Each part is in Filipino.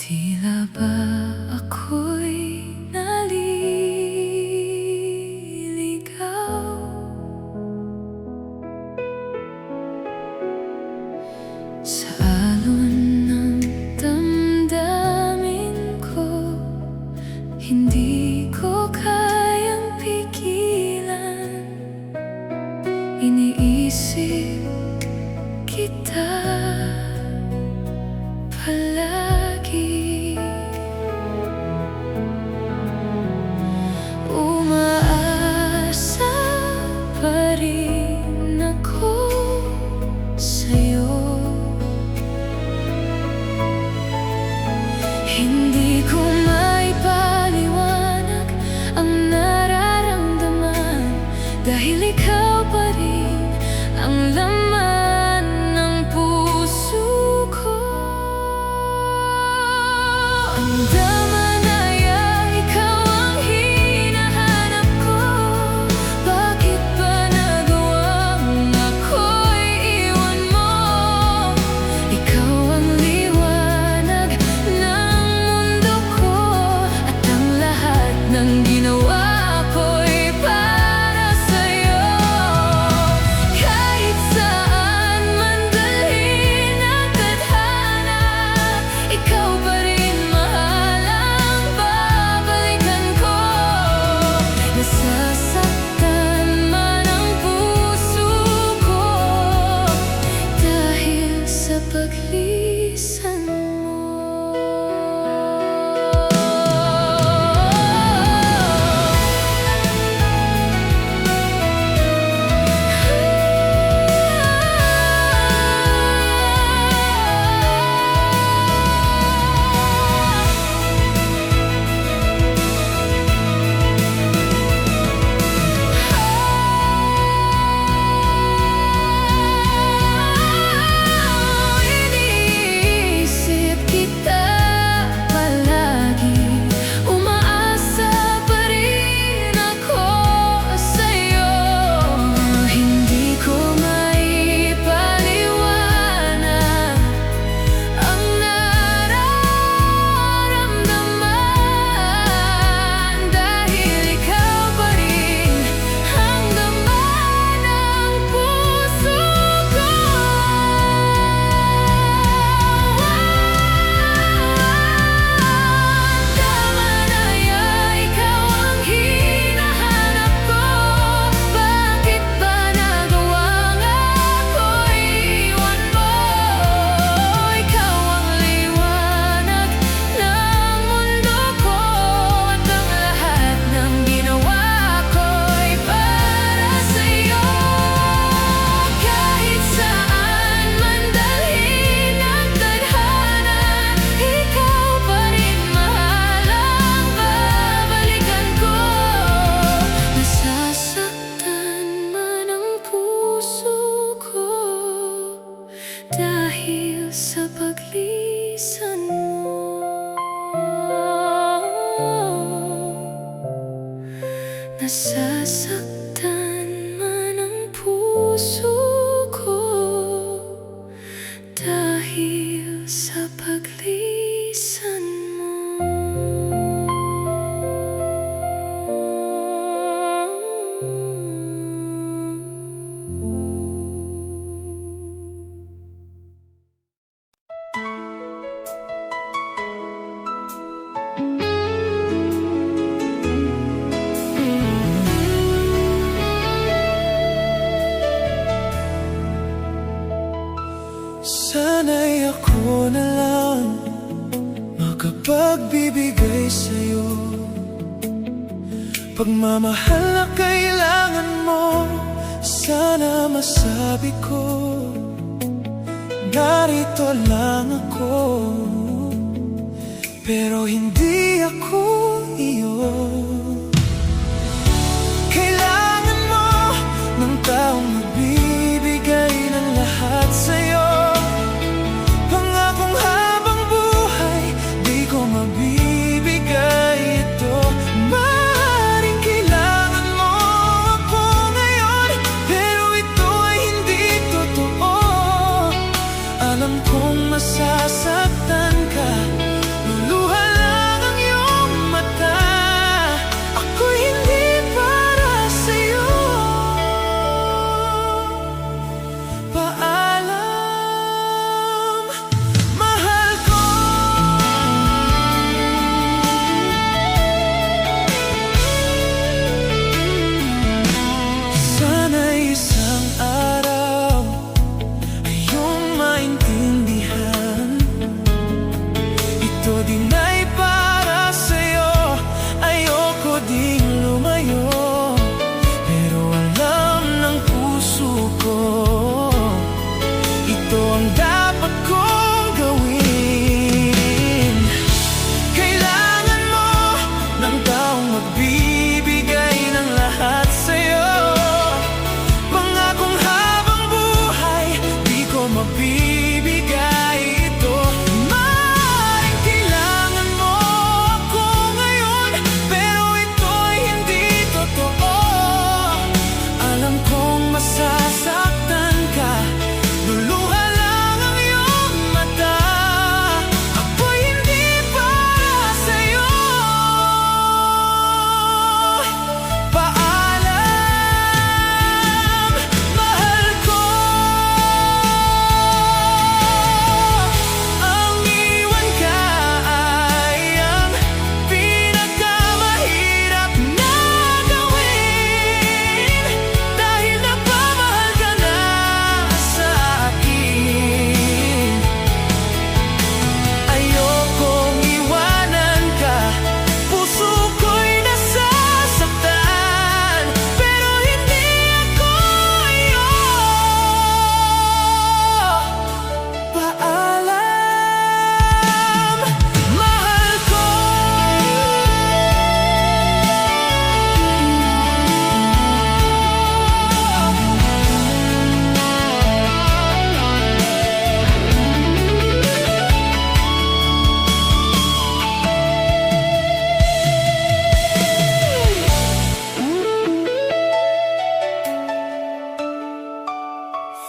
Tila ba ako'y naliligaw? Sa alon ng damdamin ko, hindi ko kayang pigilan. Iniisip kita palagi. Umaasa pa rin ako sa'yo. Hindi ko maipaliwanag ang nararamdaman, dahil ikaw pa rin ang laman ng puso ko. Ang damanaya, ikaw ang hinahanap ko. Bakit ba nagawang ako'y iwan mo? Ikaw ang liwanag ng mundo ko, at ang lahat ng ginawa ko'y para sa'yo. Kahit saan man dalhin ang tadhana, ikaw pa rin mahal ang babalikan ko. Nasasaktan man ang puso ko dahil sa paglisan mo. Iniisip kita palagi. Umaasa pa rin ako sa'yo. Hindi ko maipaliwanag ang nararamdaman, dahil ikaw pa rin ang laman ng puso ko. Damanaya, ikaw ang hinahanap ko. Bakit ba nagawang ako'y iwan mo? Ikaw ang liwanag ng mundo ko, at ang lahat ng ginawa ko'y para sa'yo. Kahit saan man dalhin ang tadhana, ikaw pa rin mahal ang babalikan ko. Nasasaktan man ang puso ko dahil sa paglisan mo. Nasasaktan man ang puso ko dahil sa paglisan mo. Sana'y ako na lang makapagbibigay sa'yo. Pagmamahal na kailangan mo, sana masabi ko, narito lang ako. Pero hindi ako iyo. Kailangan mo ng taong magbibigay ng lahat sa'yo. Pangakong habang buhay, di ko mabibigay ito. Maaaring kailangan mo ako ngayon, pero ito ay hindi totoo. Alam kong masasaktan ka, din ay para sa'yo. Ayoko ding lumayo, pero alam ng puso ko ito ang dapat kong gawin. Kailangan mo ng taong magbibigay ng lahat sa'yo. Pangakong habang buhay, di ko mabibigay ito. Maaaring kailangan mo ako ngayon, pero ito'y hindi totoo. Alam kong masasaktan ka, luluha lang ang iyong mata. Ako'y hindi para sa'yo. Paalam, mahal ko. Ang iwan ka ay ang pinakamahirap na gawin, dahil napamahal ka na sa akin. Ayokong iwanan ka, puso ko'y nasasaktan, pero hindi ako iyo. Paalam, mahal ko.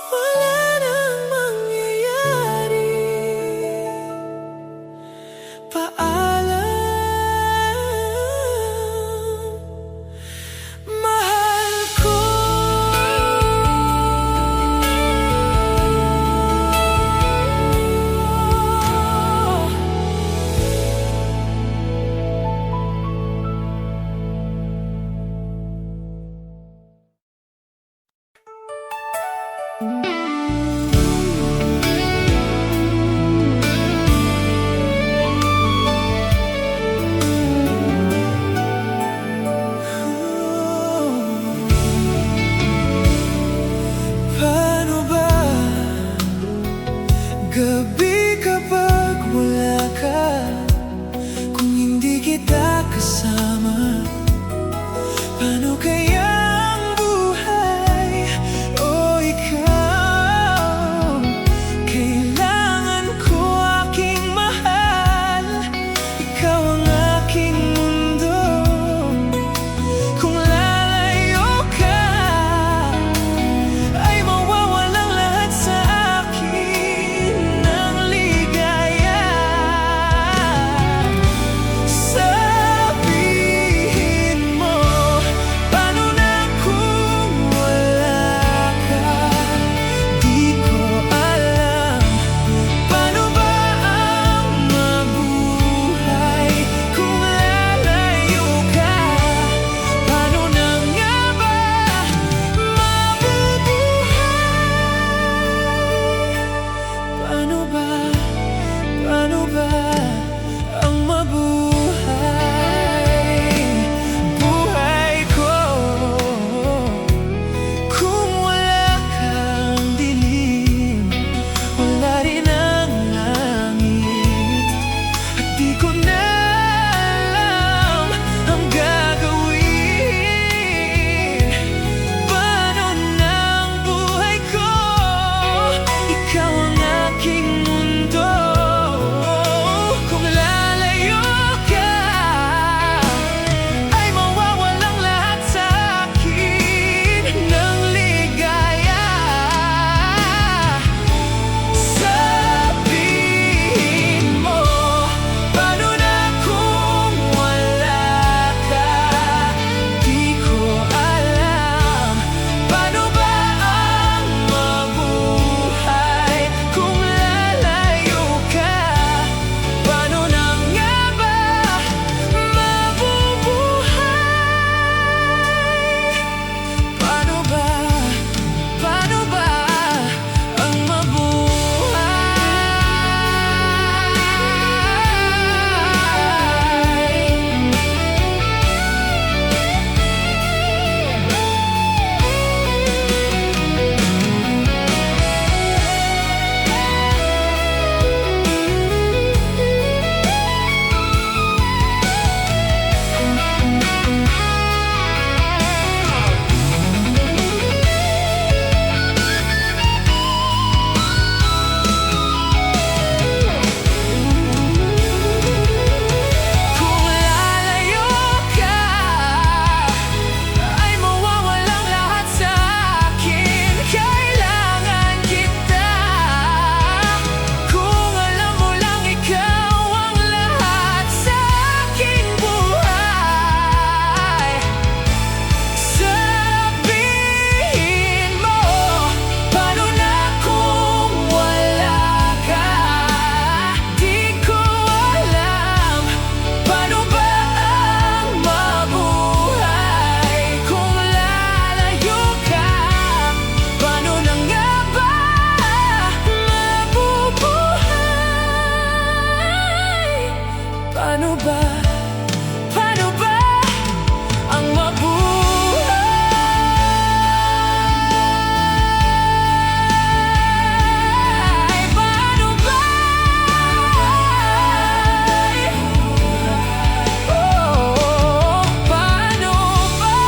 Wala nang mangyayari. Paalam, mahal ko. ba? Paano ba ang mabuhay? Paano ba? Oh, paano ba?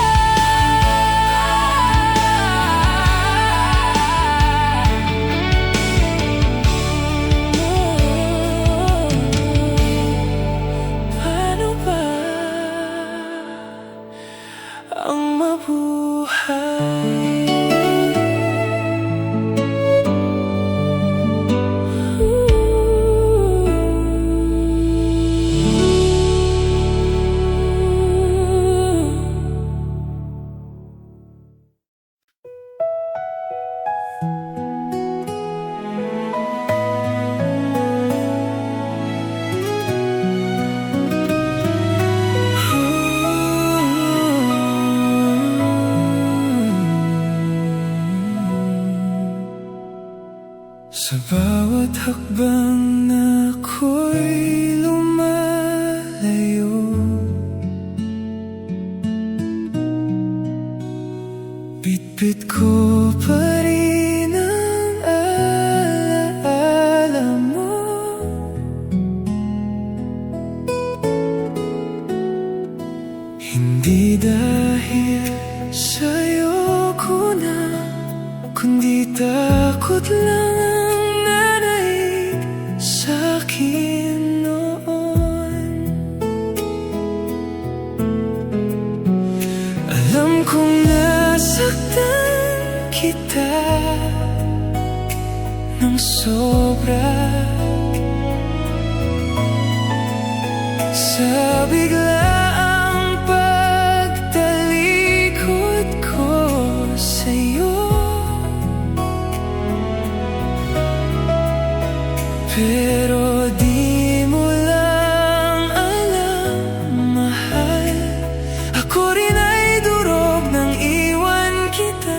Paano ba ang mabuhay? Sa bawat hakbang na ako'y lumalayo, bitbit ko pa rin ang alaala mo. Hindi dahil sa'yo ko na, kundi takot lang ang nanaig sa'kin noon. Alam kong nasaktan kita ng sobra sa biglaang pagtalikod ko sa'yo. Pero di mo lang alam, mahal, ako rin ay durog nang iwan kita.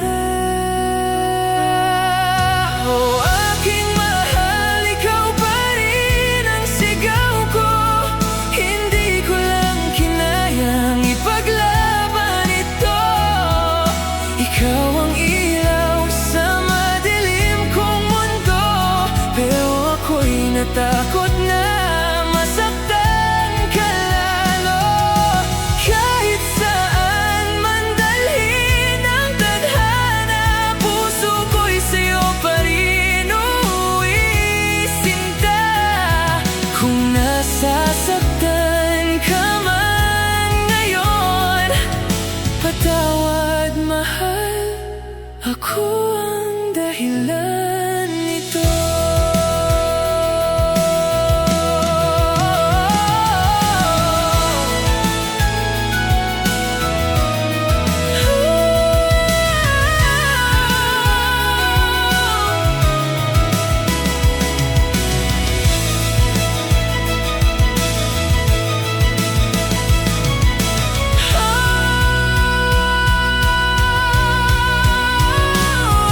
Oh, aking mahal, ikaw pa rin ang sigaw ko. Hindi ko lang kinayang ipaglaban ito. Ikaw ang ilaw sa madilim kong mundo, pero ako'y natakot na masaktan ka lalo. Kahit saan man dalhin ang tadhana, puso ko'y sa'yo pa rin uwisinta. Kung nasasaktan ka man ngayon, patawad mahal, ako ang dahilan nito.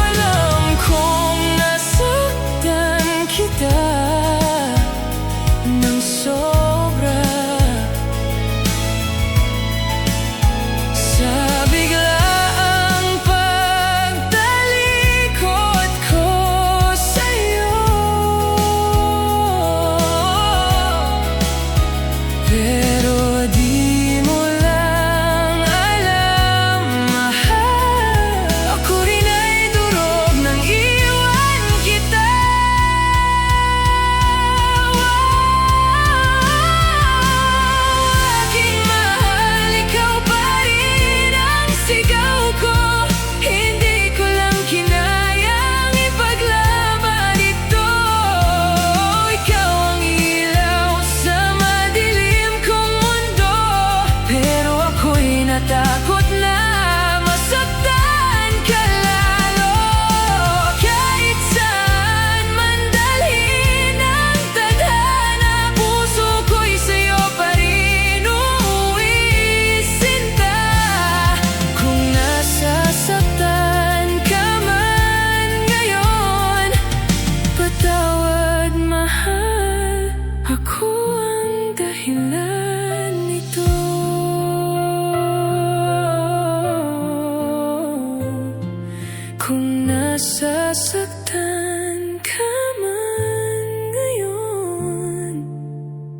Alam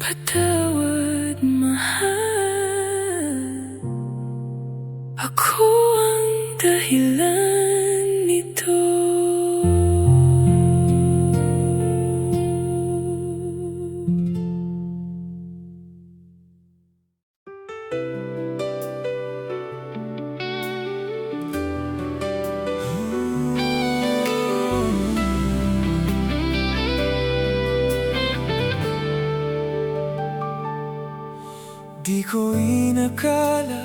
Patawad, mahal. Ako ang dahilan nito. Di ko inakala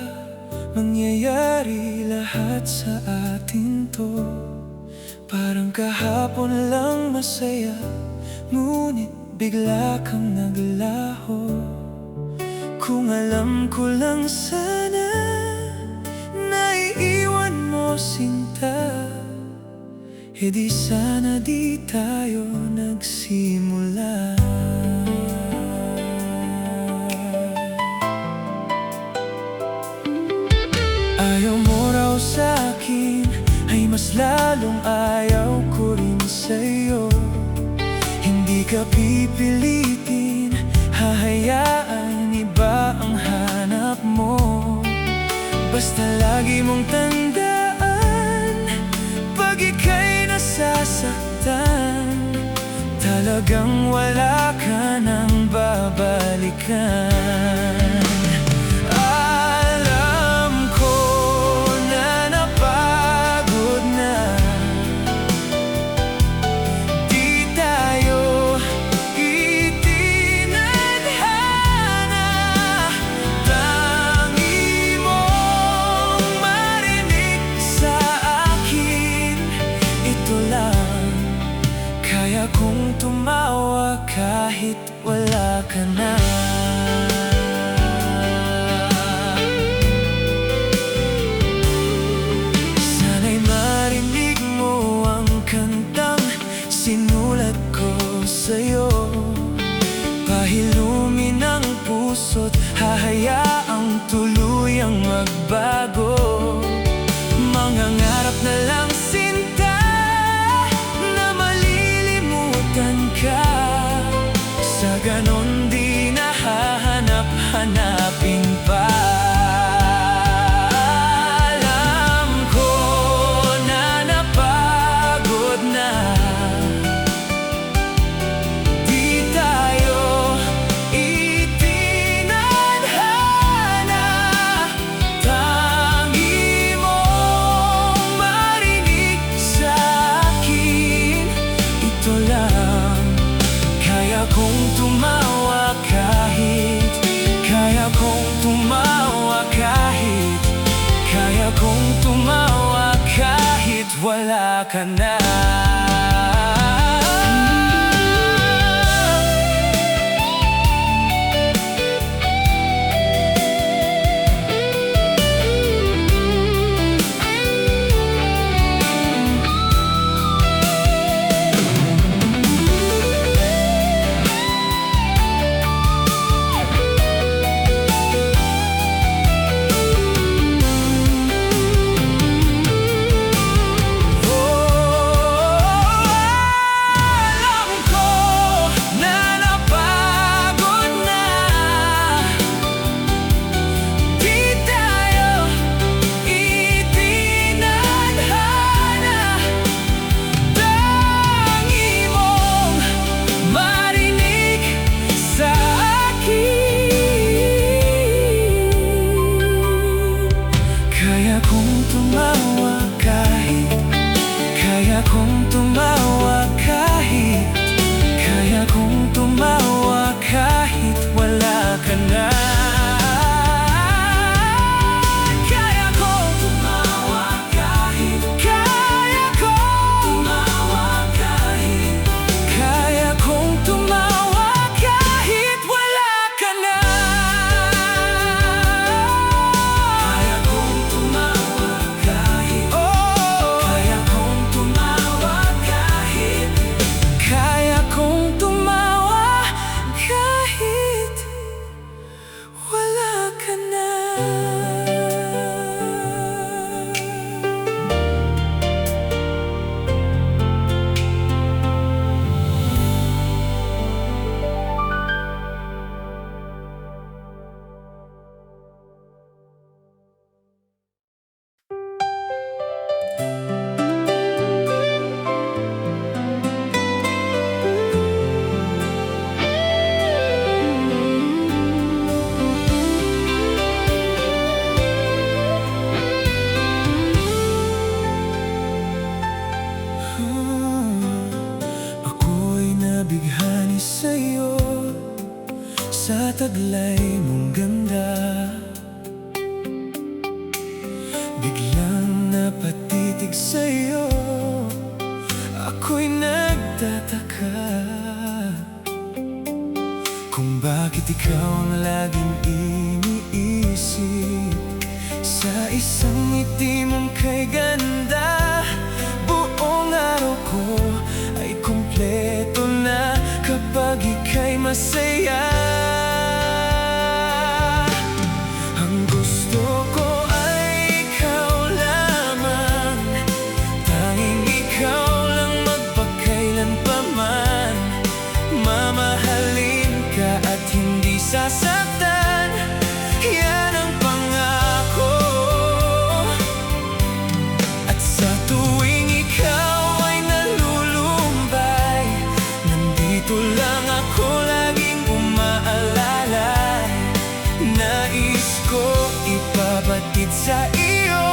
mangyayari lahat sa atin to. Parang kahapon lang masaya, ngunit bigla kang naglaho. Kung alam ko lang sana, naiiwan mo sinta, e di sana di tayo nagsimula. Ayaw mo raw sa'kin, ay mas lalong ayaw ko rin sa'yo. Hindi ka pipilitin, hahayaan iba ang hanap mo. Basta lagi mong tandaan, pag ika'y nasasaktan, talagang wala ka nang babalikan. Kaya kong tumawa kahit wala ka na. Sana'y marinig mo ang kantang sinulat ko sa'yo. Pahilumin ang puso't hahayaang tuluyang magbago. Mangangarap na lang sinta na malilimutan ka. Sa ganon di nahahanap-hanapin pa. Alam ko na napagod na, di tayo itinadhana. Tangi mong marinig sa'kin, ito lang. Kaya kong tumawa kahit, kaya kong tumawa kahit, kaya kong tumawa kahit wala ka na. sa taglay mong ganda, biglang napatitig sa'yo. Ako'y nagtataka kung bakit ikaw ang laging iniisip. Sa isang ngiti mong kay ganda, buong araw ko ay kumpleto na kapag ika'y masaya. Ang gusto ko ay ikaw lamang, tanging ikaw lang magpakailanpaman. Mamahalin ka at hindi sasaktan, yan ang pangako. At sa tuwing ikaw ay nalulumbay, nandito lang ako laging umaalala. Nais ko ipabatid sa iyo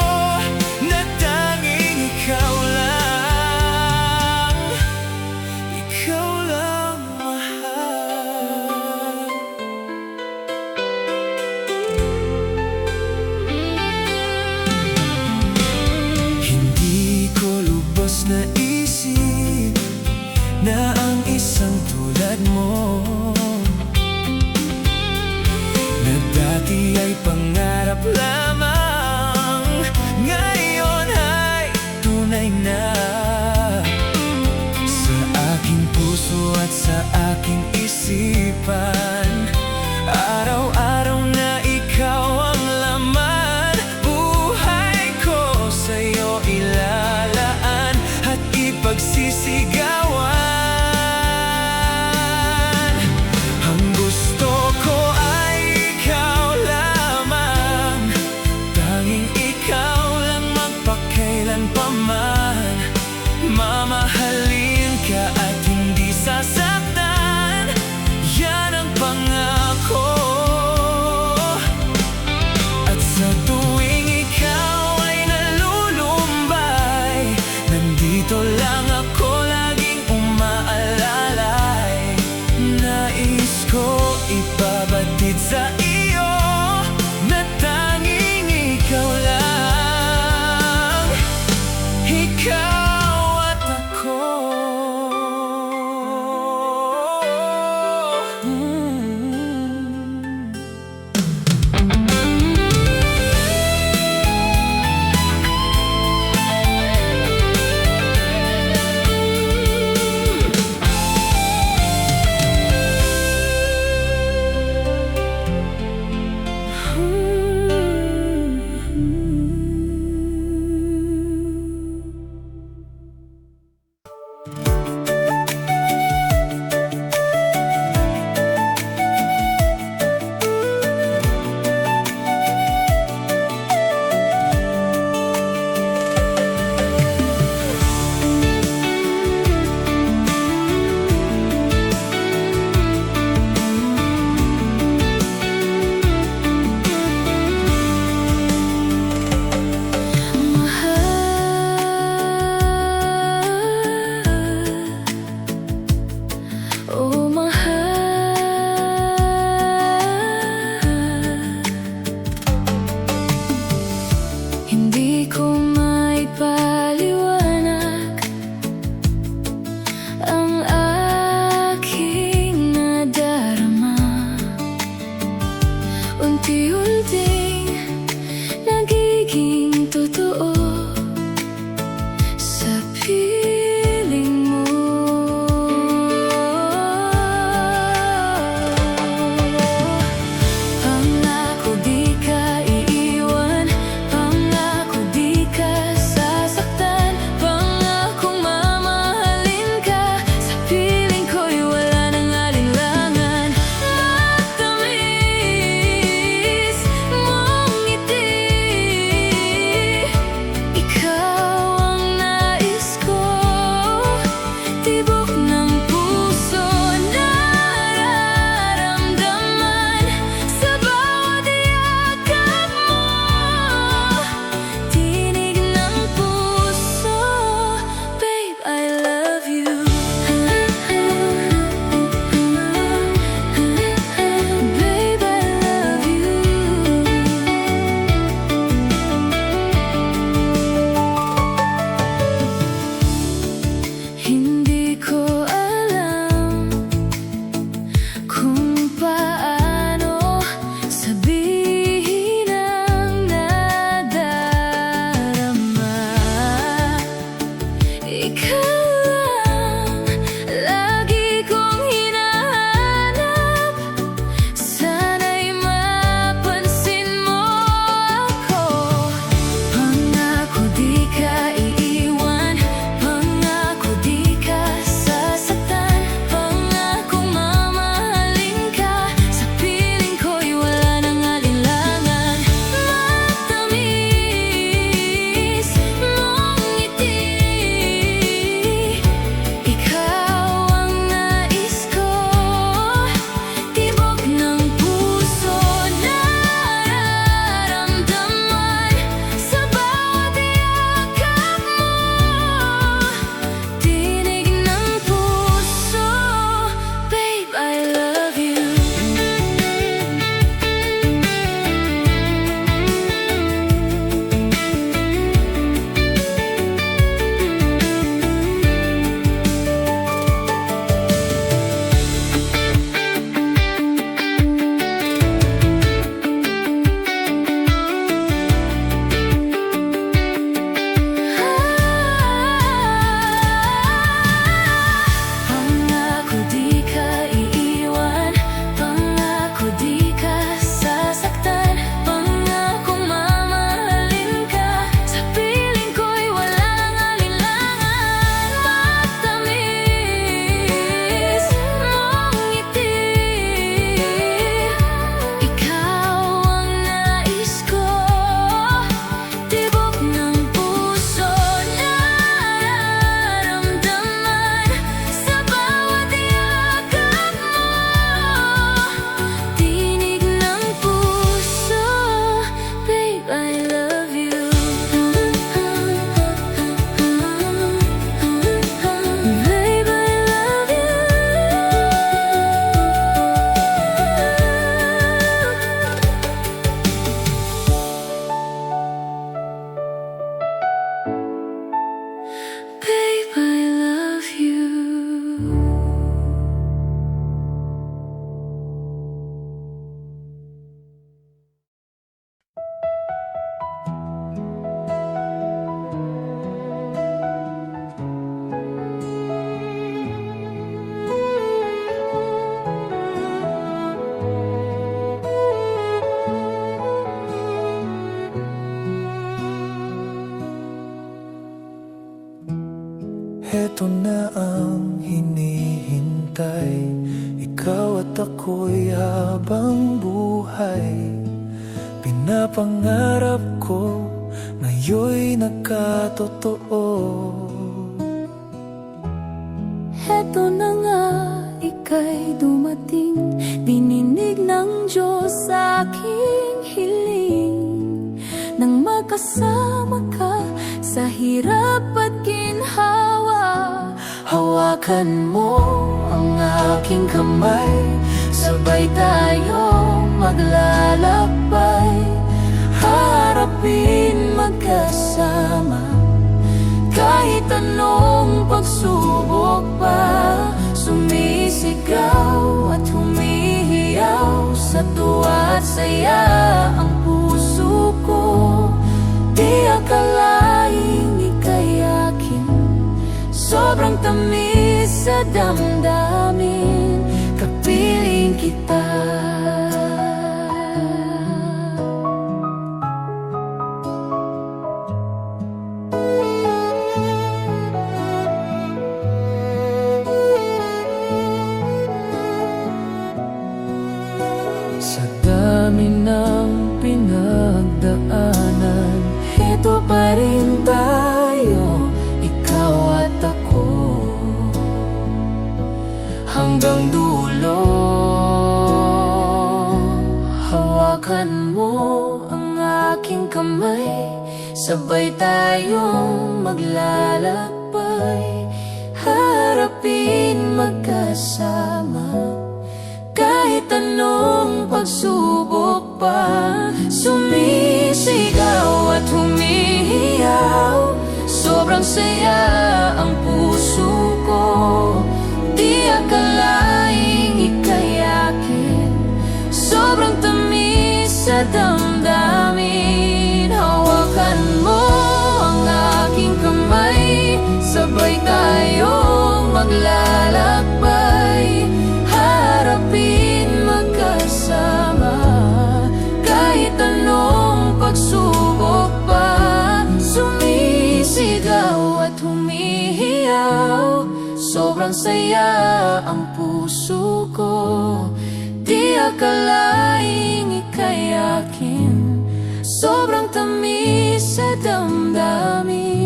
na tanging ikaw lang, ikaw lang mahal. Hindi ko lubos na isip na ang isang tulad mo, na dati ay pangarap lamang, ngayon ay tunay na. Sa aking puso at sa aking isipan, araw-araw na ikaw ang laman. Buhay ko sa'yo ilalaan at ipagsisigawan. Ang gusto ko ay ikaw lamang, tanging ikaw lang magpakailanpaman. Mamahalin ka at hindi sasaktan, yan ang pangako. At sa tuwing ikaw ay nalulumbay, nandito lang ako laging umaalalay. Nais ko ipabatid sa iyo na tanging ikaw lang, ikaw at ako. Oh mahal, hindi ko maipaliwanag ang aking nadarama. Unti-unting nagiging totoo sa piling mo. Pangako di ka iiwan, pangako di ka sasaktan, pangakong mamahalin ka. Sa piling ko'y wala nang alinlangan. Matamis mo Ito na ang hinihintay, ikaw at ako'y habang buhay. Pinapangarap ko, ngayon'y nagkatotoo. Heto na nga, ika'y dumating, dininig ng Diyos sa aking hiling. Nang magkasama ka sa hirap at ginhawa, hawakan mo ang aking kamay, sabay tayong maglalakbay, harapin magkasama kahit anong pagsubok pa. Sumisigaw at humihiyaw, sa tuwa at saya ang puso ko. Di akalaing ika'y akin, sobrang tamis sa damdamin, kapiling kita. Sa dami ng pinagdaanan, ito pa rin tayo, ikaw at ako, hanggang dulo. Hawakan mo ang aking kamay, sabay tayong maglalakbay, harapin magkasama kahit anong pagsubok pa. Sumisigaw at humihiyaw, sobrang saya ang puso ko. Di akalaing ika'y akin, sobrang tamis sa damdamin. Hawakan mo ang aking kamay, sabay tayong maglalakbay, harapin magkasama kahit anong pagsubok pa. Sumisigaw at humihiyaw, sobrang saya ang puso ko. Di akalaing ika'y akin, sobrang tamis sa damdamin.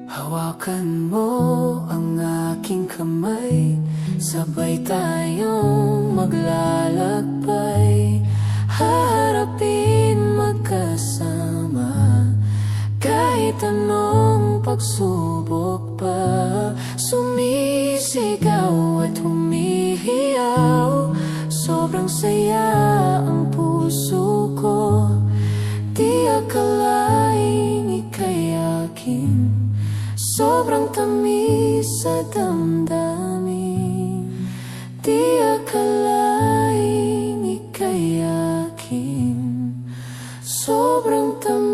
Hawakan mo ang aking kamay, sabay tayong maglalakbay, harapin magkasama kahit anong pagsubok pa. Sumisigaw at humihiyaw, sobrang saya ang puso ko. Di akalaing ika'y akin, sobrang tamis sa damdamin. Di akalaing ika'y akin, sobrang tamis